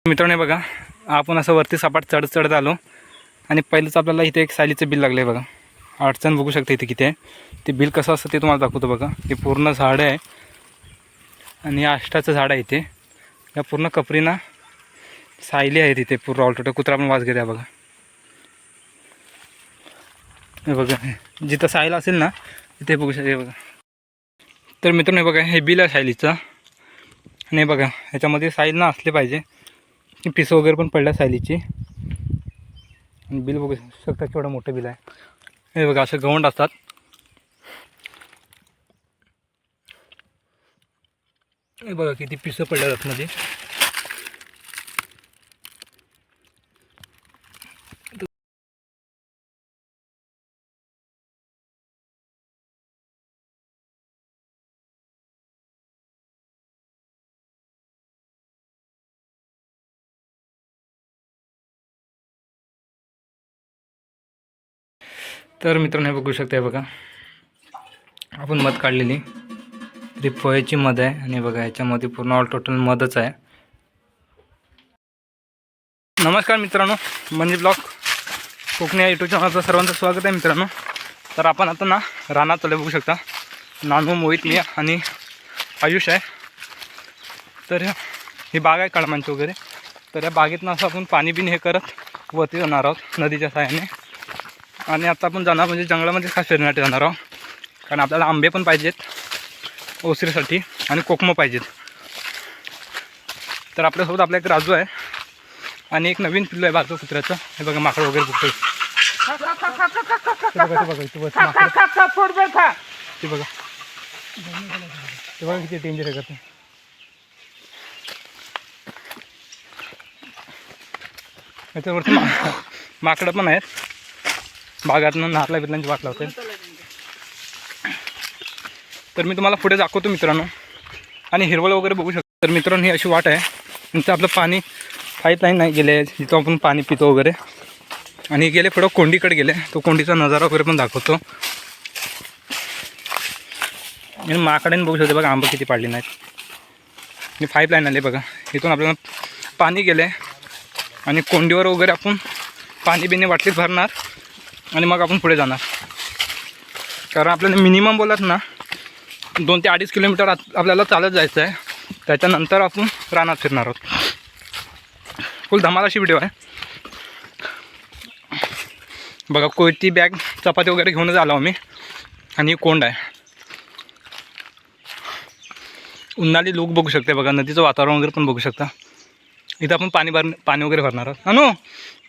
मित्रांनो बघा, आपण असं वरती सपाट चढत आलो आणि पहिलंच आपल्याला इथे एक सायलीचं बिल लागलं आहे बघा. अडचण बघू शकता इथे किती आहे. ते बिल कसं असतं ते तुम्हाला दाखवतो बघा. हे पूर्ण झाडं आहे आणि अष्टाचं झाड आहे इथे. या पूर्ण कपरीना सायली आहेत इथे पूर्ण ऑलटोटल. कुत्रा पण वास घेत आहे बघा. हे बघा, जिथं सायला असेल ना तिथे बघू शकता. हे बघा. तर मित्रांनो बघा, हे बिल आहे सायलीचं. आणि बघा, ह्याच्यामध्ये साईल ना असले पाहिजे. पिस वगैरे पण पडल्या सायलीची. आणि बिल बघू शकता केवढं मोठं बिल आहे. हे बघा, असं गवंड असतात. हे बघा किती पिसं पडल्या आतमध्ये. तर मित्रांनो हे बघू शकता. बघा, आपण मध काढलेली तरी पोह्याची मध आहे. आणि बघा, याच्यामध्ये पूर्ण ऑल टोटल मधच आहे. नमस्कार मित्रांनो, म्हणजे ब्लॉग कोकणी या यूट्यूब चॅनलचं सर्वांचं स्वागत आहे मित्रांनो. तर आपण आता ना रानात चालू बघू शकता. नानू, मोहित, मी आणि आयुष आहे. तर ही बाग आहे कळमांची वगैरे. तर या बागेतनं असं आपण पाणी बिन हे करत वरती जाणार आहोत नदीच्या साहाय्याने. आणि आता आपण जाणार म्हणजे जंगलामध्ये खास फिरण्यासाठी जाणार आहोत. कारण आपल्याला आंबे पण पाहिजेत ओसरीसाठी आणि कोकमं पाहिजेत. तर आपल्यासोबत आपल्या एक राजू आहे आणि एक नवीन पिल्लू आहे बाजू कुत्र्याचं. हे बघा, माकड वगैरे बघतोय. ते बघा ते बघा किती डेंजर आहे का. याच्यावरती माकडं पण आहेत. बागातनं नारळा बिरलांची वाट लावते. तर मी तुम्हाला पुढे दाखवतो मित्रांनो. आणि हिरवळ वगैरे बघू शकतो. तर मित्रांनो ही अशी वाट आहे. नंतर आपलं पाणी पाईपलाईन नाही गेले जिथं आपण पाणी पितो वगैरे. आणि गेले पुढं कोंडीकडे गेले. तो कोंडीचा नजारा वगैरे पण दाखवतो. आणि माकडाने बघू शकतो बघा, आंबा किती पाडली नाहीत. आणि पाईपलाईन आले बघा. इथून आपल्याला पाणी गेले आणि कोंडीवर वगैरे आपण पाणी बिणी वाटलीत भरणार आणि मग आपण पुढे जाणार. कारण आपल्याला मिनिमम बोलत ना 2 ते 2.5 किलोमीटर आपल्याला चालत जायचं आहे. त्याच्यानंतर आपण रानात फिरणार आहोत. फुल धमाल अशी व्हिडिओ आहे बघा. कोयती बॅग चपाती वगैरे घेऊनच आलो आम्ही. आणि कोंड आहे. उन्हाळी लूक बघू शकते बघा. नदीचं वातावरण वगैरे पण बघू शकता. इथं आपण पाणी वगैरे भरणार आहोत. अनु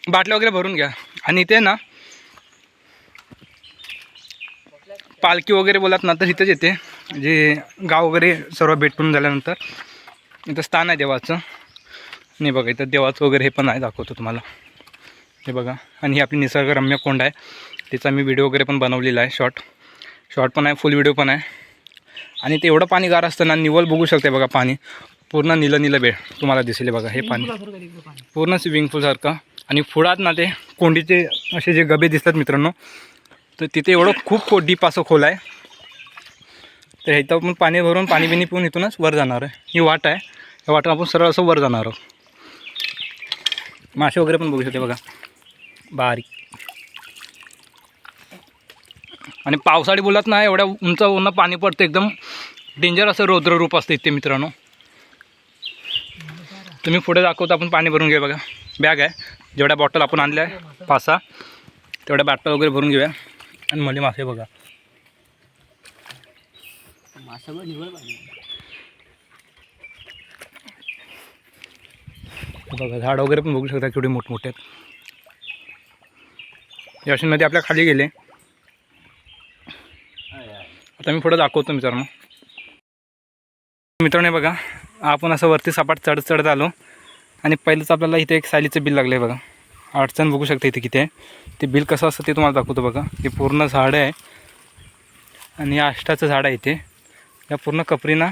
बाटल्या वगैरे भरून घ्या. आणि इथे ना पालखी वगैरे बोलत ना तर इथंच येते. जे गाव वगैरे सर्व भेटून झाल्यानंतर इथं स्थान आहे देवाचं. नाही बघा, इथं देवाचं वगैरे हे पण आहे, दाखवतो तुम्हाला. हे बघा. आणि ही आपली निसर्गरम्य कोंड आहे. तिचा मी व्हिडिओ वगैरे पण बनवलेला आहे. शॉर्ट पण आहे, फुल व्हिडिओ पण आहे. आणि ते एवढं पाणी गार असतं ना, निवल बघू शकते बघा. पाणी पूर्ण नीलं बेड तुम्हाला दिसेल बघा. हे पाणी पूर्ण स्विमिंग पूलसारखं. आणि पुढात ना ते कोंडीचे असे जे गबे दिसतात मित्रांनो, तर तिथे एवढं खूप डीप असं खोल आहे. तर इथं आपण पाणी भरून पाणी बिणी पिऊन इथूनच वर जाणार आहे. ही वाट आहे. या वाटून आपण सरळ असं वर जाणार आहोत. मासे वगैरे पण बघू शकते बघा, बारीक. आणि पावसाळी बोलत ना एवढ्या उंच उन्हा पाणी पडतं, एकदम डेंजर असं रौद्र रूप असतं इथे मित्रांनो. तुम्ही पुढे दाखवतो. आपण पाणी भरून घेऊया बघा. बॅग आहे, जेवढ्या बॉटल आपण आणल्या आहे 5-6 तेवढ्या बॉटल वगैरे भरून घेऊया. आणि मला मासे बघा, बघा झाड वगैरे पण बघू शकता केवढे मोठमोठे आहेत. या अशी नदी आपल्या खाली गेले. आता मी पुढे दाखवतो मित्रांनो बघा, आपण असं वरती सपाट चढत आलो आणि पहिलंच आपल्याला इथे एक सायलीचं बिल लागलं आहे बघा. अडचण बघू शकता इथे किती आहे. ते बिल कसं असतं ते तुम्हाला दाखवतो बघा. हे पूर्ण झाड आहे आणि अष्टाचं झाड आहे इथे. या पूर्ण कपरीना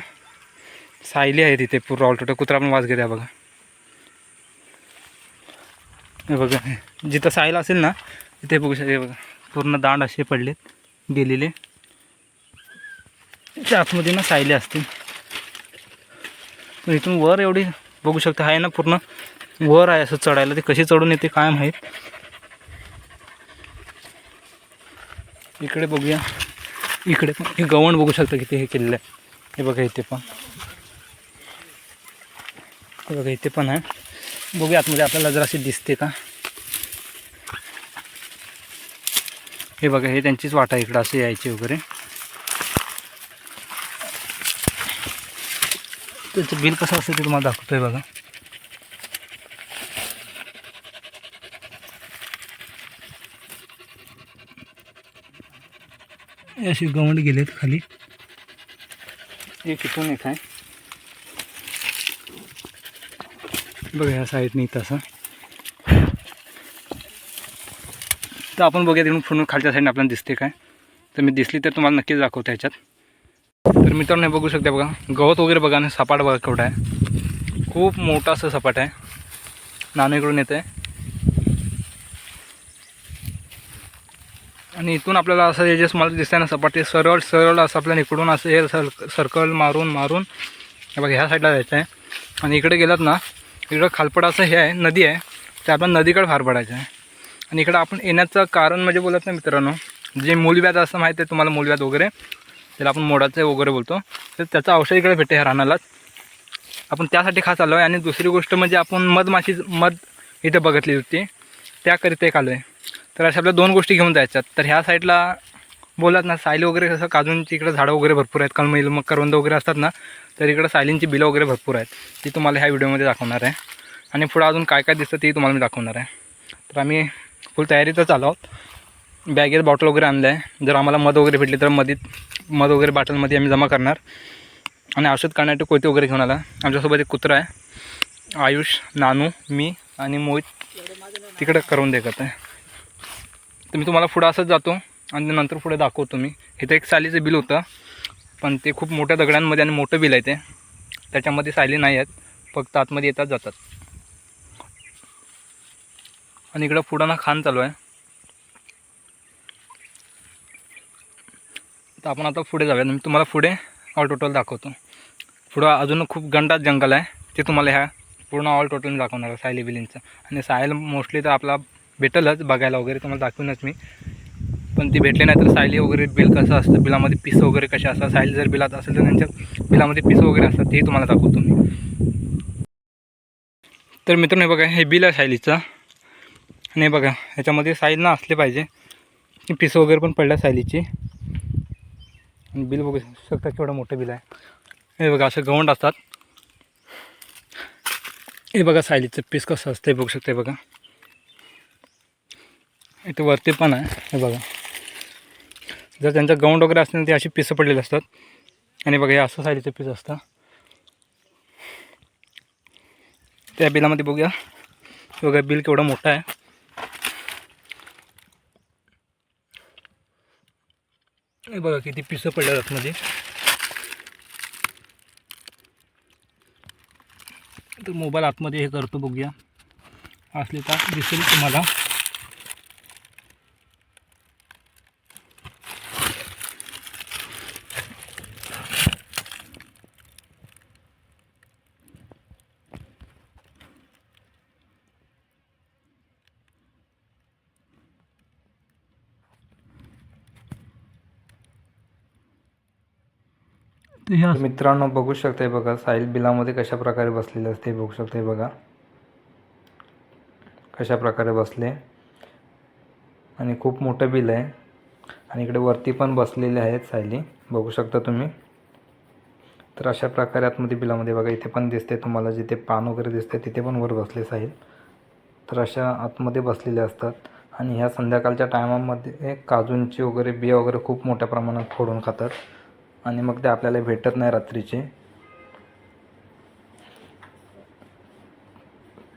सायली आहेत इथे पूर्ण ऑलटोटल. कुत्रा पण वास घेत आहे बघा. हे बघा, जिथं सायला असेल ना तिथे बघू शकता. बघा पूर्ण दांड असे पडलेत गेलेले. त्या आतमध्ये ना सायले असतील. पण इथून वर एवढी बघू शकता आहे ना पूर्ण वर आहे असं चढायला, ते कशी चढून येते काय माहीत. इकडे बघूया, इकडे पण हे गवंड बघू शकता किती हे केलेलं आहे. हे बघा इथे पण, हे बघा इथे पण आहे. बघूया आतमध्ये आपल्याला जराशी दिसते का. हे बघा हे त्यांचीच वाट आहे, इकडं असे यायचे वगैरे. त्याचं बिल कसं असतं ते तुम्हाला दाखवतोय बघा. असे गवंड गेलेत खाली. एक इथून एक आहे बघा ह्या साईडने तसं. तर आपण बघूया तिकडून पूर्ण खालच्या साईडने आपल्याला दिसते काय. तर मी दिसली तर तुम्हाला नक्कीच दाखवतो ह्याच्यात. तर मित्रांनो बघू शकता बघा, गवत वगैरे बघा ना, सपाट बघा केवढा आहे. खूप मोठा असं सपाट आहे. नाणं इकडून येतं आहे आणि इथून आपल्याला असं हे जे मला दिसतंय ना सपाट, ते सरळ सरळ असं आपल्याला इकडून असं हे सर्कल मारून मारून हे बघा ह्या साईडला जायचं आहे. आणि इकडे गेलात ना, इकडं खालपड असं हे आहे, नदी आहे. ते आपण नदीकडे फार पडायचं आहे. आणि इकडं आपण येण्याचं कारण म्हणजे बोलत ना मित्रांनो, जे मूलव्याध असं माहीत आहे तुम्हाला, मूलव्याध वगैरे त्याला आपण मोडाचं वगैरे बोलतो. तर त्याचं औषध इकडे भेटते ह्या रानालाच. आपण त्यासाठी खास आलो आहे. आणि दुसरी गोष्ट म्हणजे आपण मध इथं बघितली होती, त्याकरिता एक आलो आहे. तर अशा आपल्या 2 गोष्टी घेऊन जायच्यात. तर ह्या साईडला बोलत ना सायली वगैरे, कसं काजूंची इकडं झाडं वगैरे भरपूर आहेत, कलमी मग करवंद वगैरे असतात ना, तर इकडं सायलींची बिलं वगैरे भरपूर आहेत. ती तुम्हाला ह्या व्हिडिओमध्ये दाखवणार आहे. आणि पुढं अजून काय काय दिसतं ती तुम्हाला मी दाखवणार आहे. तर आम्ही फुल तयारीतच आलो आहोत. बॅगेत बॉटल वगैरे आणलं आहे. जर आम्हाला मध वगैरे भेटली तर मध वगैरे बॉटलमध्ये आम्ही जमा करणार. आणि औषध काढण्यासाठी कोयते वगैरे घेऊन आला. आमच्यासोबत एक कुत्रा आहे, आयुष, नानू, मी आणि मोहित तिकडे करून देखत आहे. तर मी तुम्हाला पुढं असंच जातो आणि नंतर पुढे दाखवतो. मी इथं एक सालीचं बिल होतं, पण ते खूप मोठ्या दगडांमध्ये आणि मोठं बिल आहे ते. त्याच्यामध्ये सायली नाही आहेत, फक्त आतमध्ये येतात जातात. आणि इकडं पुढं ना खान चालू आहे. तर आपण आता पुढे जाऊया. मी तुम्हाला पुढे ऑल टोटल दाखवतो. पुढं अजून खूप घनदाट जंगल आहे, ते तुम्हाला ह्या पूर्ण ऑल टोटल दाखवणार आहे सायली बिलींचं. आणि सायल मोस्टली तर आपला भेटेलच बघायला वगैरे, तुम्हाला दाखवूनच मी. पण ती भेटली नाही तर सायली वगैरे बिल कसं असतं, बिलामध्ये पीस वगैरे कशा असतात, सायली जर बिलात असेल तर त्यांच्या बिलामध्ये पीस वगैरे असतात, तेही तुम्हाला दाखवतो मी. तर मित्रांनो बघा हे बिल आहे सायलीचं. आणि बघा ह्याच्यामध्ये साईल ना असले पाहिजे, की पीस वगैरे पण पडल्या सायलीची. आणि बिल बघू शकता केवढं मोठं बिल आहे. हे बघा असं गवंड असतात. हे बघा सायलीचं पीस कसं असतं हे बघू शकता. हे बघा इथे वरती पण आहे. हे बघा जर त्यांचं गवंड वगैरे असतील ते अशी पिसं पडलेली असतात. आणि बघा हे असं सायलीचं पीस असतं. त्या बिलामध्ये बघूया, बघा बिल केवढं मोठं आहे. हे बघा किती पिसं पडल्या आतमध्ये. तर मोबाईल आतमध्ये हे करतो, बघूया असले तर दिसेल तुम्हाला. मित्रांनो बघू शकताय बघा साईल बिलामध्ये कशा प्रकारे बसलेले असते, बघू शकताय बघा कशा प्रकारे बसले. आणि खूप मोठं बिल आहे. आणि इकडे वरती पण बसलेले आहेत सायली, बघू शकता तुम्ही. तर अशा प्रकारे आतमध्ये बिलामध्ये बघा इथे पण दिसते तुम्हाला, जिथे पान वगैरे दिसते तिथे पण वर बसले साईल. तर अशा आतमध्ये बसलेले असतात. आणि ह्या संध्याकाळच्या टायमामध्ये काजूंची वगैरे बिया वगैरे खूप मोठ्या प्रमाणात फोडून खातात. आणि मग ते आपल्याला भेटत नाही रात्रीचे.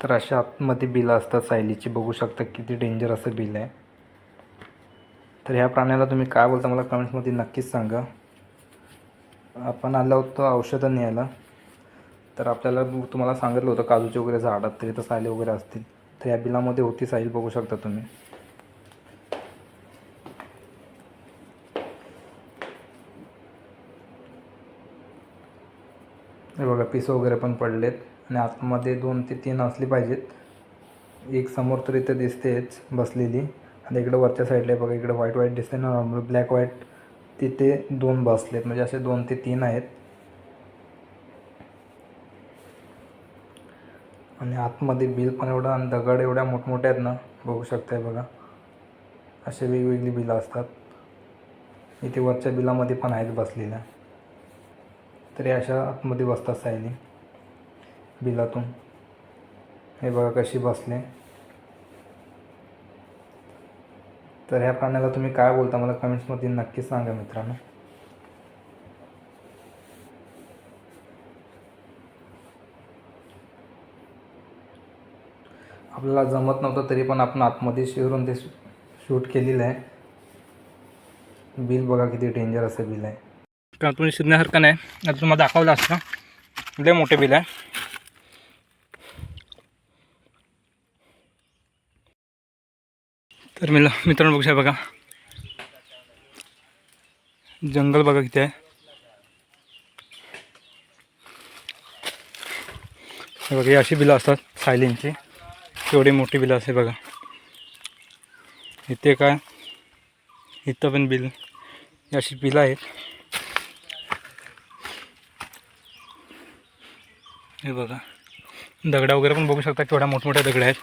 तर अशा आतमध्ये बिलं असतात सायलीची, बघू शकता किती डेंजर असं बिल आहे. तर ह्या प्राण्याला तुम्ही काय बोलता मला कमेंट्समध्ये नक्कीच सांगा. आपण आलो होतो औषधं न्यायला, तर आपल्याला तुम्हाला सांगितलं होतं काजूचे वगैरे झाडात तरी तर सायली वगैरे असतील. तर या बिलामध्ये होती साईल, बघू शकता तुम्ही. हे बघा पीस वगैरे पण पडलेत. आणि आतमध्ये 2 ते 3 असली पाहिजेत. एक समोर तर इथे दिसतेच बसलेली, आणि इकडे वरच्या साईडला बघा, इकडे व्हाईट दिसते ना, नॉर्मल ब्लॅक व्हाईट, तिथे 2 बसलेत, म्हणजे असे 2 ते 3 आहेत. आणि आतमध्ये बिल पण एवढं, आणि दगड एवढ्या मोठमोठ्या आहेत ना, बघू शकताय बघा, असे वेगवेगळी बिलं असतात. इथे वरच्या बिलामध्ये पण आहेत बसलेल्या, तरी अशा आतमध्ये बसतात सायली बिलातून. हे बघा कशी बसले. तर ह्या प्राण्याला तुम्ही काय बोलता मला कमेंट्समध्ये नक्की सांगा मित्रांनो. आपल्याला जमत नव्हतं तरी पण आपण आतमध्ये शिरून ते शूट केलेलं आहे. बिल बघा किती डेंजर असं बिल आहे. कारण तुम्ही शिरण्यासारखं नाही, आता तुम्हाला दाखवलं असतं. लय मोठे बिल आहे. तर मित्रांनो बघू शकता बघा, जंगल बघा किती आहे. हे बघा, ही अशी बिलं असतात सायलींची, एवढी मोठी बिलं असते बघा. इथे काय, इथं पण बिल, अशी बिलं आहेत. हे बघा, दगडा वगैरे पण बघू शकता, केवढ्या मोठमोठ्या दगड्या आहेत.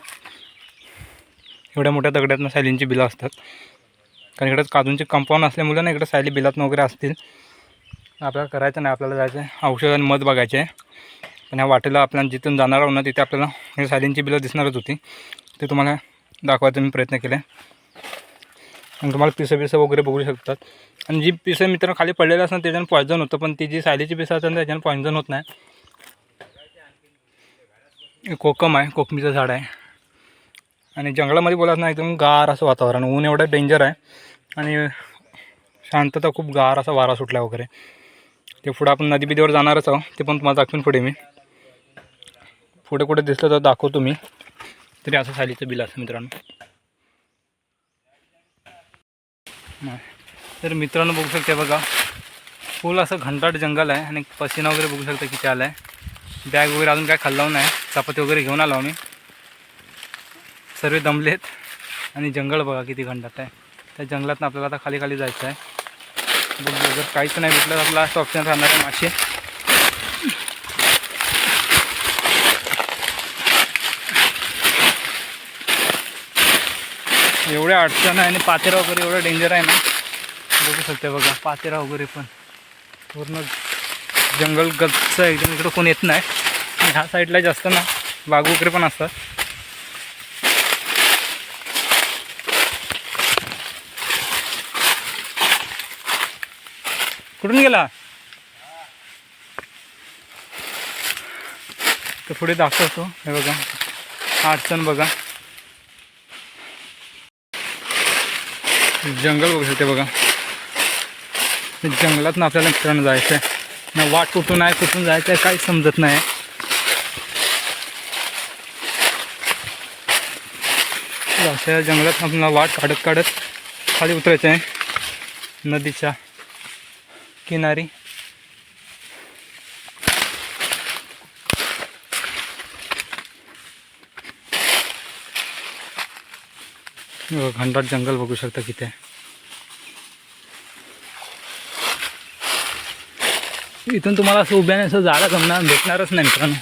एवढ्या मोठ्या दगड्यातनं सायलींची बिलं असतात. कारण इकडं काजूंचे कंपाऊंड असल्यामुळे ना, इकडं सायली बिलातनं वगैरे असतील. आपल्याला करायचं नाही, आपल्याला जायचं आहे औषध आणि मध बघायचे आहे. पण ह्या वाटेला आपल्याला जिथून जाणार आहोत ना, तिथे आपल्याला हे सायलींची बिलं दिसणारच होती. ते तुम्हाला दाखवायचा मी प्रयत्न केला आहे. आणि तुम्हाला पिसं वगैरे बघू शकतात. आणि जी पिसं मित्रांनो खाली पडलेलं असतं त्याच्यानं पॉयझन होतं, पण ती जी सायलीची पिसं असतात त्याच्यानं पॉयझन होत नाही. कोकम आहे, कोकमीचं झाड आहे. आणि जंगलामध्ये बोलायचं ना, एकदम गार असं वातावरण, ऊन एवढं डेंजर आहे आणि शांतता, खूप गार असा वारा सुटला वगैरे. ते पुढं आपण नदीबिदीवर जाणारच आहोत, ते पण तुम्हाला दाखवून पुढे मी पुढे कुठे दिसलं तर दाखवतो मी. तरी असं सायलीचं बिल असं मित्रांनो. तर मित्रांनो बघू शकते बघा, फुल असं घनदाट जंगल आहे. आणि पसीना वगैरे बघू शकता किती आला आहे. बॅग वगैरे अजून काय खाल्लं नाही, चपाती वगैरे घेऊन आलो आम्ही. सर्व दमलेत. आणि जंगल बघा किती घनदाट आहे. त्या जंगलातनं आपल्याला आता खाली खाली जायचं आहे. बघू, जर काहीच नाही भेटलं तर आपला लास्ट ऑप्शन राहणार आहे मासे. एवढ्या अडचण आहे आणि पातेरा वगैरे एवढं डेंजर आहे ना, बघू शकते बघा, पातेरा वगैरे पण पूर्ण जंगल गच्च एकदम. इकडं कोण येत नाही. आणि ह्या साईडला जास्त ना वाघ वगैरे पण असतात. कुठून गेला तर पुढे दाखवतो. हे बघा, अडचण बघा, जंगल बघू शकते बघा. जंगलात ना आपल्याला मित्रांनो जायचं आहे ना, वाट कुठून आहे कुठून जायचं आहे काहीच समजत नाही. अशा जंगलात आपल्याला वाट काढत काढत खाली उतरायचं आहे नदीच्या किनारी. घनदाट जंगल बघू शकता किती आहे. इथून तुम्हाला असं उभ्याने असं जायला जमणार भेटणारच नाही मित्रांनो,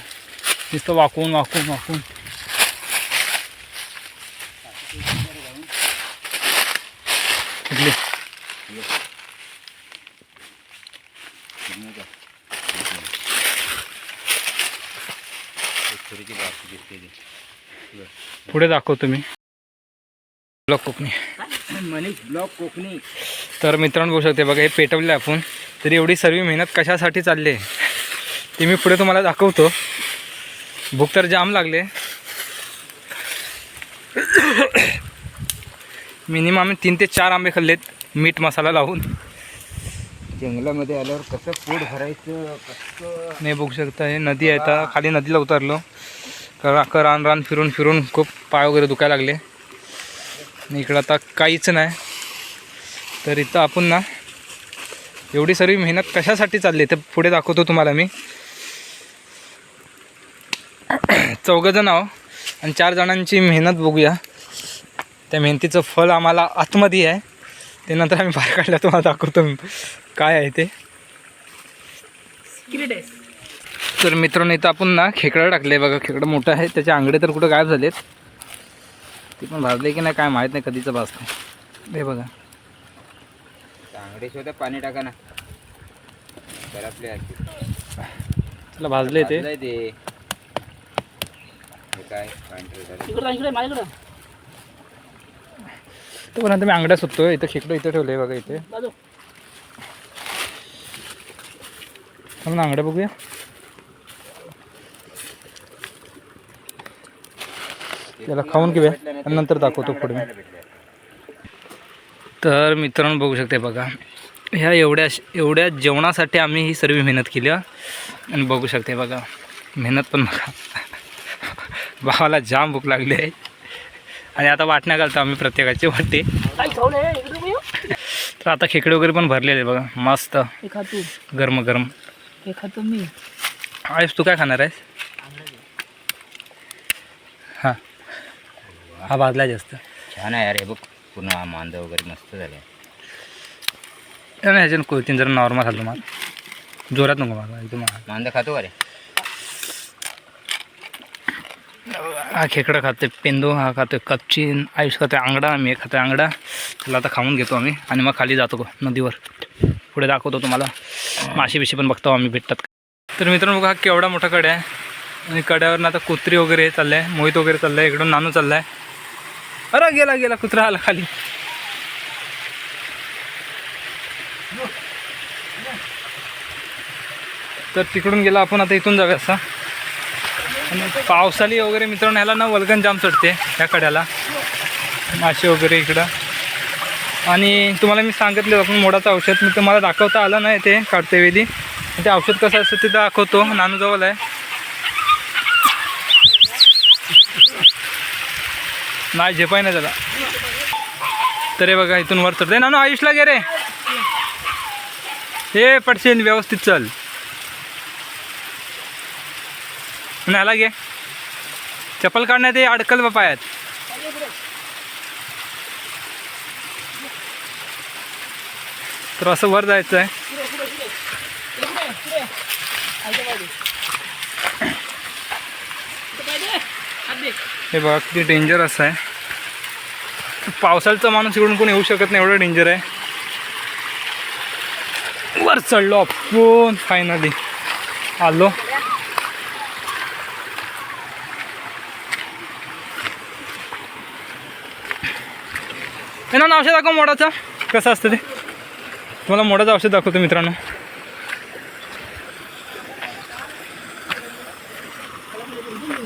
नुसतं वाकून वाकून वाकून. कुठली पुढे दाखवतो मी. Block Konkani, Manish block Konkani. तर मित्रांनो बघू शकते बघा, हे पेटवले आपण. तरी एवढी सर्व मेहनत कशासाठी चालली आहे ती मी पुढे तुम्हाला दाखवतो. भूक तर जाम लागले. मिनिमम आम्ही 3 ते 4 आंबे खाल्लेत मीठ मसाला लावून. जंगलामध्ये आल्यावर कसं पोट भरायचं कसं नाही बघू शकता, हे नदी आहे. आता खाली नदीला उतरलो. रान रान फिरून फिरून खूप पाय वगैरे दुखायला लागले. इकडं आता काहीच नाही. तर इथं आपण ना एवढी सर्व मेहनत कशासाठी चालली ते पुढे दाखवतो तुम्हाला मी. चौघंजण आहो आणि 4 जणांची मेहनत बघूया. त्या मेहनतीचं फळ आम्हाला आतमध्ये आहे, ते नंतर आम्ही बाहेर काढल्या तुम्हाला दाखवतो काय आहे ते. तर मित्रांनो इथं आपण ना खेकडं टाकले बघा. खेकडं मोठं आहे, त्याचे आंगडे तर कुठं गायब झालेत. ते पण भाजले की नाही काय माहीत नाही, कधीचं भाजतं हे बघा. चांगले शोधा पाणी टाका ना. चला भाजले ते. काय तो पण मी आंगड्या सुटतोय. इथं खेकडं इथं ठेवलंय बघा. इथे आपण आंगड्या बघूया. त्याला खाऊन घेऊया आणि नंतर दाखवतो पुढे. तर मित्रांनो बघू शकते बघा, ह्या एवढ्या जेवणासाठी आम्ही ही सर्व मेहनत केली आणि बघू शकते बघा मेहनत पण बघा. भावाला जाम भूक लागली आहे आणि आता वाटण्या घालतो आम्ही प्रत्येकाचे वाटे. तर आता खेकडे वगैरे पण भरलेले बघा मस्त गरम गरम. मी आयुष तू काय खाणार आहेस? हां हा भाजला जास्त छान आहे अरे बघ. पुन्हा मांद वगैरे मस्त झाले. नाही ह्याच्यानं कोथिंबीर जरा नॉर्मल घालतो मला, जोरात नको मला एकदम. मांद खातो का रे? हा खेकडा खातोय पेंदू, हा खातोय कच्ची, आयुष खातोय आंगडा, मी खातोय आंगडा. त्याला आता खाऊन घेतो आम्ही आणि मग खाली जातो नदीवर. पुढे दाखवतो तुम्हाला मासे बिशी पण बघतो आम्ही भेटतात. तर मित्रांनो बघा हा केवढा मोठा कडा आहे आणि कड्यावरनं आता कुत्री वगैरे चाललं आहे, मोहित वगैरे चाललं आहे, इकडून नानू चालला आहे. अरे गेला कुत्रा आला खाली. तर तिकडून गेला, आपण आता इथून जाऊया असा. आणि पावसाळी वगैरे मित्रांनो ह्याला ना वल्गन जाम चढते ह्या कड्याला, मासे वगैरे इकडं. आणि तुम्हाला मी सांगितलं आपण मोडाचं औषध, मी तुम्हाला दाखवता आलं नाही ते काढते वेळी. ते औषध कसं असतं ते दाखवतो. नानू जवळ आहे नाही झेपाय नाही त्याला. तर हे बघा इथून वर चढते. नानू आयुषला गे रे, हे पडशील व्यवस्थित चल. न्याला घे, चप्पल काढण्यात ते अडकल पायात. तर असं वर जायचं आहे. हे बघा किती डेंजरस आहे. पावसाळ्याचा माणूस इकडून कोण येऊ शकत नाही, एवढं डेंजर आहे. वर चढलो आपण, फायनली आलो. हे ना औषध दाखव मोडाचं कसं असतं ते. तुम्हाला मोडाचं औषध दाखवतो मित्रांनो.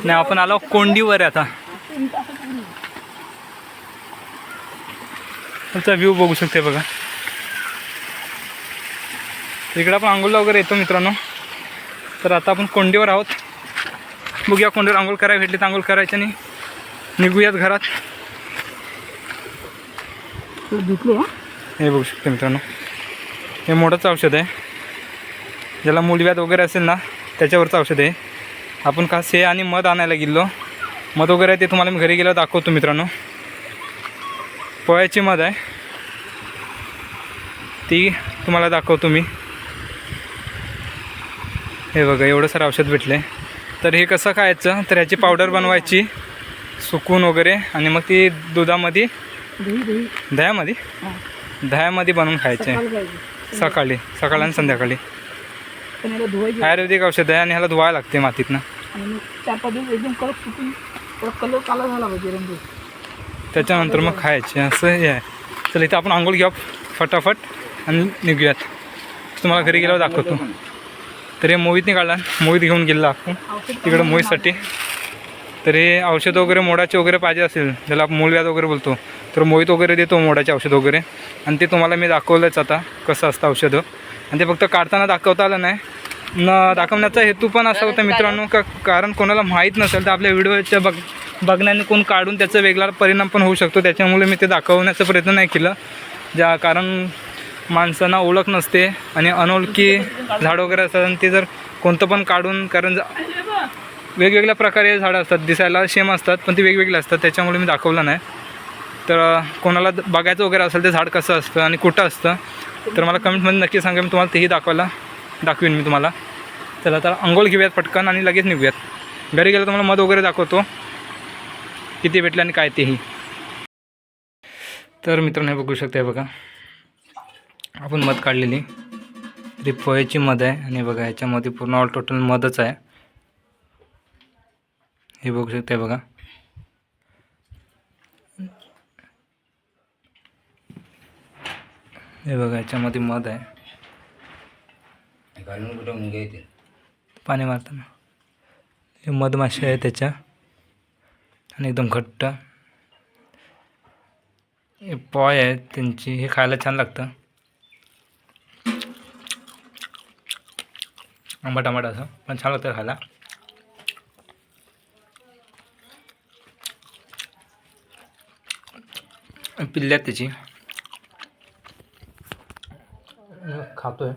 नाही आपण आलो कोंडीवर आहे आता. त्याचा व्ह्यू बघू शकते बघा. इकडं आपण आंघोळला वगैरे येतो मित्रांनो. तर आता आपण कोंडीवर आहोत. बघूया कोंडीवर आंघोळ करायला भेटली तर आंघोळ करायचं आणि निघूयात घरात. हे बघू शकते मित्रांनो, हे मोठंच औषध आहे. ज्याला मूलव्याध वगैरे असेल ना त्याच्यावरचं औषध आहे. आपण खास हे आणि मध आणायला गेलो. मध वगैरे आहे ते तुम्हाला मी घरी गेल्यावर दाखवतो मित्रांनो. पोह्याची मध आहे ती तुम्हाला दाखवतो मी. हे बघा एवढं सारं औषध भेटलं आहे. तर हे कसं खायचं, तर ह्याची पावडर बनवायची सुकून वगैरे आणि मग ती दुधामध्ये दह्यामध्ये बनवून खायचे सकाळी आणि संध्याकाळी. आयुर्वेदिक औषध आहे आणि ह्याला धुवायला लागते मातीतनं. त्याच्यानंतर मग खायचे असं हे आहे. चला इथं आपण आंघोळ घेऊ फटाफट आणि निघूयात. तुम्हाला घरी गेल्यावर दाखवतो. तर हे मोहितने काढला, मोहित घेऊन गेला आपण तिकडं मोहितसाठी. तर हे औषध वगैरे मोडाचे वगैरे पाहिजे असेल, ज्याला आपण मूलव्याध वगैरे बोलतो, तर मोहित वगैरे देतो मोडाचे औषध वगैरे. आणि ते तुम्हाला मी दाखवलंच आता कसं असतं औषधं. आणि ते फक्त काढताना दाखवता आलं नाही, दाखवण्याचा हेतू पण असा होता मित्रांनो कारण कोणाला माहीत नसेल तर आपल्या व्हिडिओच्या बघण्याने कोण काढून त्याचा वेगळा परिणाम पण होऊ शकतो. त्याच्यामुळे मी ते दाखवण्याचा प्रयत्न नाही केला. कारण माणसांना ओळख नसते आणि अनोळखी झाड वगैरे असतात आणि ते जर कोणतं पण काढून, कारण वेगवेगळ्या प्रकारे झाडं असतात, दिसायला सेम असतात पण ती वेगवेगळी असतात, त्याच्यामुळे मी दाखवलं नाही. तर कोणाला बघायचं वगैरे असेल ते झाड कसं असतं आणि कुठं असतं तर मला कमेंटमध्ये नक्की सांगा, मी तुम्हाला तेही दाखवीन मी तुम्हाला. चला तर अंघोळ घेऊयात पटकन आणि लगेच निघूयात. घरी गेलं तुम्हाला मध वगैरे दाखवतो किती भेटलं आणि काय तेही. तर मित्रांनो हे बघू शकता, हे बघा आपण मध काढलेली तरी पोह्याची मध आहे आणि बघा याच्यामध्ये पूर्ण ऑल टोटल मधच आहे. हे बघू शकता, हे बघा हे बघा याच्यामध्ये मध आहे. घालून कुठं मुंग्या येतील पाणी मारताना. हे मधमाशी आहे त्याच्या आणि एकदम घट्ट हे पोय आहे त्यांची. हे खायला छान लागतं, आंबट आंबट असं पण छान लागतं खायला. पिल्ल्यात त्याची खातोय.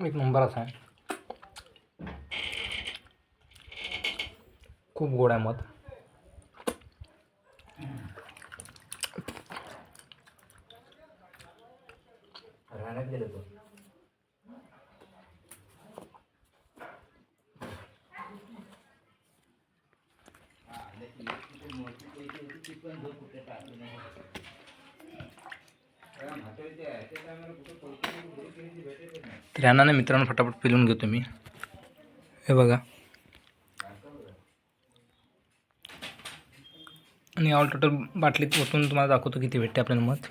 एक नंबर असा आहे, खूप गोड आहे मध. राहण्यात गेलं तो. तर ह्यांना मित्रांनो फटाफट पिलून घेतो मी. हे बघा आणि ऑल टोटल बाटलीत ओतून तुम्हाला दाखवतो किती भेटते आपल्याला मध.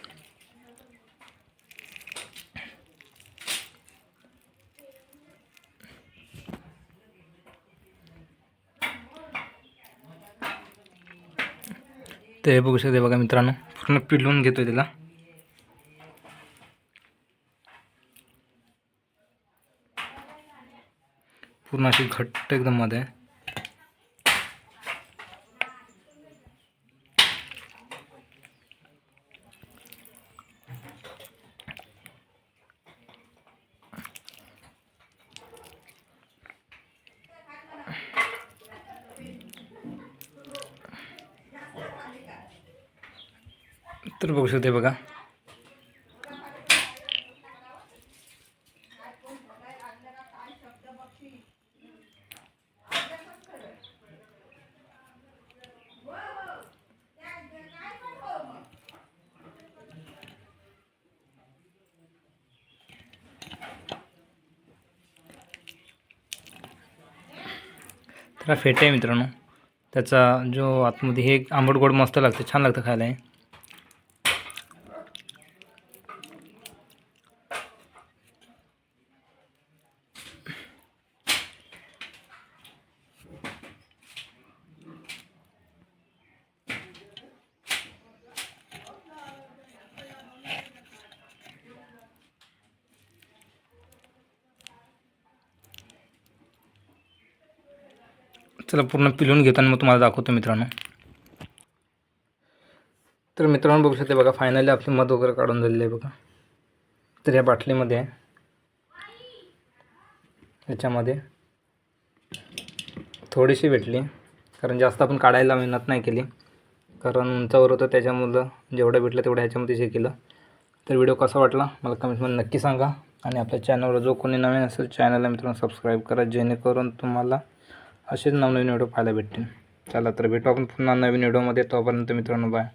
तर हे बघू शकते बघा मित्रांनो, पूर्ण पिलून घेतोय त्याला. पूर्ण अशी घट्ट एकदम मध आहे. तर बघू शकते बघा त्याला फेट आहे मित्रांनो. त्याचा जो आतमध्ये हे आंबट गोड मस्त लागते, छान लागतं खायला हे. चला पूर्ण पिलून घेताना मग तुम्हाला दाखवतो मित्रांनो. तर मित्रांनो बघू शकते बघा, फायनली आपली मध वगैरे काढून झालेली आहे बघा. तर या बाटलीमध्ये आहे, याच्यामध्ये थोडीशी भेटली कारण जास्त आपण काढायला मेहनत नाही केली, कारण उंचावर होतं त्याच्यामुळं जेवढं भेटलं तेवढं ह्याच्यामध्ये हे केलं. तर व्हिडिओ कसा वाटला मला कमेंटमध्ये नक्की सांगा आणि आपल्या चॅनलवर जो कोणी नवीन असेल चॅनलला मित्रांनो सबस्क्राईब करा, जेणेकरून तुम्हाला असेच नवनवीन व्हिडिओ पाहायला भेटतील. चला तर भेटू आपण पुन्हा नवीन व्हिडिओमध्ये. तोपर्यंत मित्रांनो बाय.